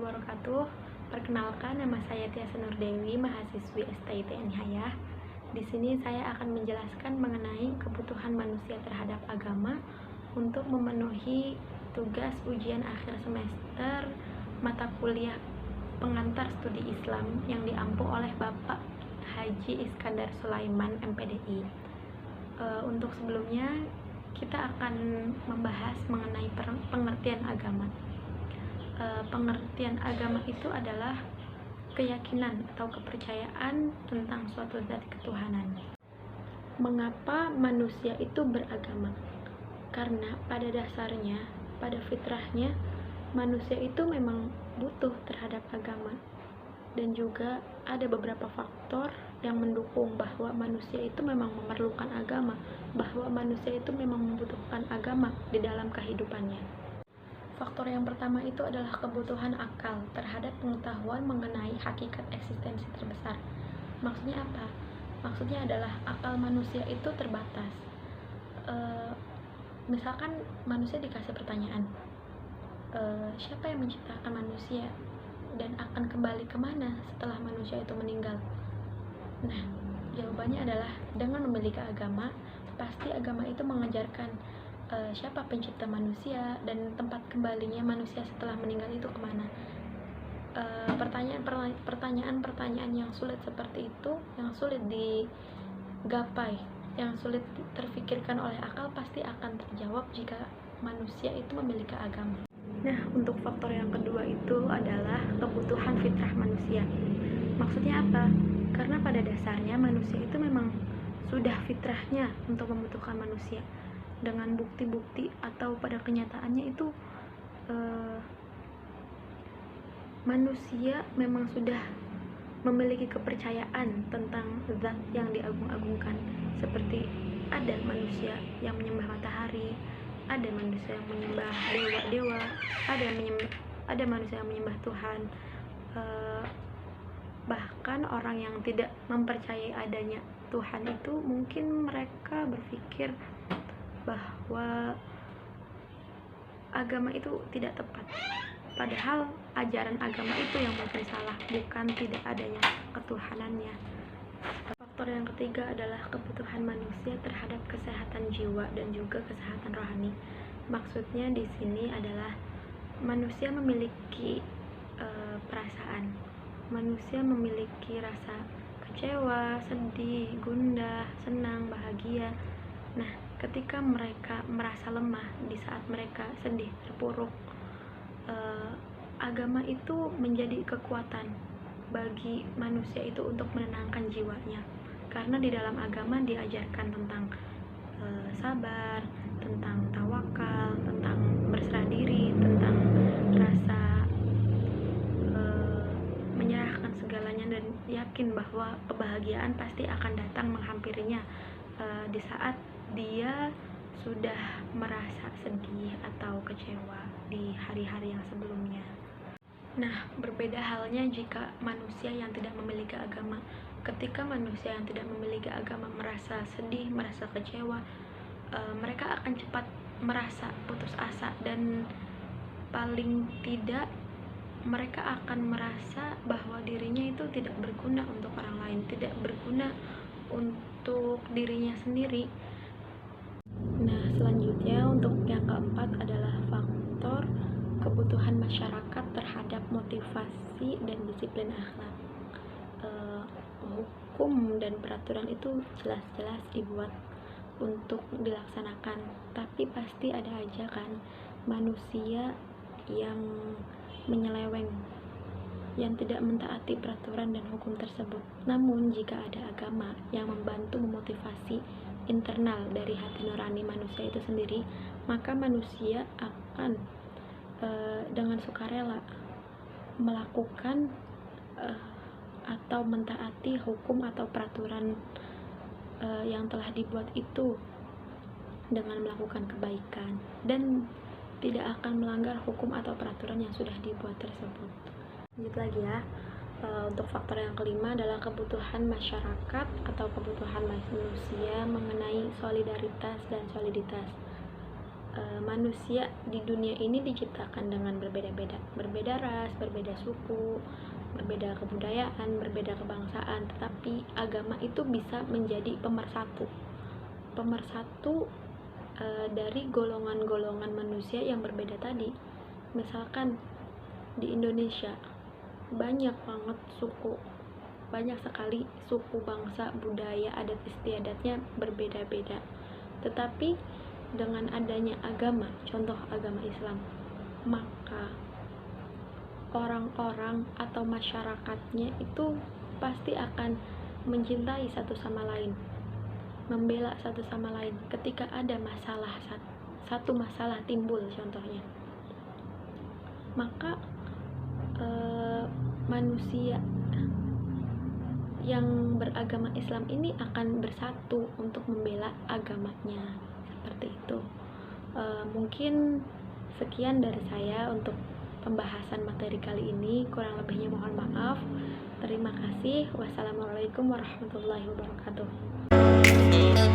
wabarakatuh. Perkenalkan, nama saya Tiasa Nurdewi, mahasiswi STIT Nihayah. Di sini saya akan menjelaskan mengenai kebutuhan manusia terhadap agama untuk memenuhi tugas ujian akhir semester mata kuliah pengantar studi Islam yang diampu oleh Bapak Haji Iskandar Sulaiman, MPDI. Untuk sebelumnya, kita akan membahas mengenai pengertian agama. Pengertian agama itu adalah keyakinan atau kepercayaan tentang suatu zat ketuhanan. Mengapa manusia itu beragama? Karena pada dasarnya, pada fitrahnya, manusia itu memang butuh terhadap agama. Dan juga ada beberapa faktor yang mendukung bahwa manusia itu memang memerlukan agama, bahwa manusia itu memang membutuhkan agama di dalam kehidupannya. Faktor yang pertama itu adalah kebutuhan akal terhadap pengetahuan mengenai hakikat eksistensi terbesar. Maksudnya apa? Maksudnya adalah akal manusia itu terbatas. Misalkan manusia dikasih pertanyaan, siapa yang menciptakan manusia dan akan kembali kemana setelah manusia itu meninggal? Nah, jawabannya adalah dengan memiliki agama, pasti agama itu mengajarkan siapa pencipta manusia dan tempat kembalinya manusia setelah meninggal itu kemana. Pertanyaan-pertanyaan yang sulit seperti itu, yang sulit digapai, yang sulit terfikirkan oleh akal, pasti akan terjawab jika manusia itu memiliki agama. Nah, untuk faktor yang kedua itu adalah kebutuhan fitrah manusia. Maksudnya apa? Karena pada dasarnya manusia itu memang sudah fitrahnya untuk membutuhkan manusia. Dengan bukti-bukti atau pada kenyataannya itu manusia memang sudah memiliki kepercayaan tentang zat yang diagung-agungkan. Seperti ada manusia yang menyembah matahari, ada manusia yang menyembah dewa-dewa, ada manusia yang menyembah Tuhan. Bahkan orang yang tidak mempercayai adanya Tuhan itu mungkin mereka berpikir bahwa agama itu tidak tepat. Padahal ajaran agama itu yang mungkin salah, bukan tidak adanya ketuhanannya. Faktor yang ketiga adalah kebutuhan manusia terhadap kesehatan jiwa dan juga kesehatan rohani. Maksudnya di sini adalah manusia memiliki perasaan. Manusia memiliki rasa kecewa, sedih, gundah, senang, bahagia. Nah, ketika mereka merasa lemah di saat mereka sedih, terpuruk, agama itu menjadi kekuatan bagi manusia itu untuk menenangkan jiwanya. Karena di dalam agama diajarkan tentang sabar, tentang tawakal, tentang berserah diri, tentang rasa menyerahkan segalanya dan yakin bahwa kebahagiaan pasti akan datang menghampirinya di saat dia sudah merasa sedih atau kecewa di hari-hari yang sebelumnya. Nah, berbeda halnya jika manusia yang tidak memiliki agama. Ketika manusia yang tidak memiliki agama merasa sedih, merasa kecewa, mereka akan cepat merasa putus asa dan paling tidak mereka akan merasa bahwa dirinya itu tidak berguna untuk orang lain, tidak berguna untuk dirinya sendiri. Nah, selanjutnya untuk yang keempat adalah faktor kebutuhan masyarakat terhadap motivasi dan disiplin akhlak. Hukum dan peraturan itu jelas-jelas dibuat untuk dilaksanakan, tapi pasti ada aja kan manusia yang menyeleweng, yang tidak mentaati peraturan dan hukum tersebut. Namun jika ada agama yang membantu memotivasi internal dari hati nurani manusia itu sendiri, maka manusia akan dengan sukarela melakukan atau mentaati hukum atau peraturan yang telah dibuat itu dengan melakukan kebaikan dan tidak akan melanggar hukum atau peraturan yang sudah dibuat tersebut. Lanjut lagi ya. Untuk faktor yang kelima adalah kebutuhan masyarakat atau kebutuhan manusia mengenai solidaritas dan soliditas. manusia di dunia ini diciptakan dengan berbeda-beda, berbeda ras, berbeda suku, berbeda kebudayaan, berbeda kebangsaan, tetapi agama itu bisa menjadi pemersatu dari golongan-golongan manusia yang berbeda tadi. Misalkan di Indonesia banyak banget suku, banyak sekali suku, bangsa, budaya, adat istiadatnya berbeda-beda, tetapi dengan adanya agama, contoh agama Islam, maka orang-orang atau masyarakatnya itu pasti akan mencintai satu sama lain, membela satu sama lain ketika ada masalah, satu masalah timbul contohnya, maka manusia yang beragama Islam ini akan bersatu untuk membela agamanya, seperti itu. Mungkin sekian dari saya untuk pembahasan materi kali ini, kurang lebihnya mohon maaf. Terima kasih. Wassalamualaikum warahmatullahi wabarakatuh.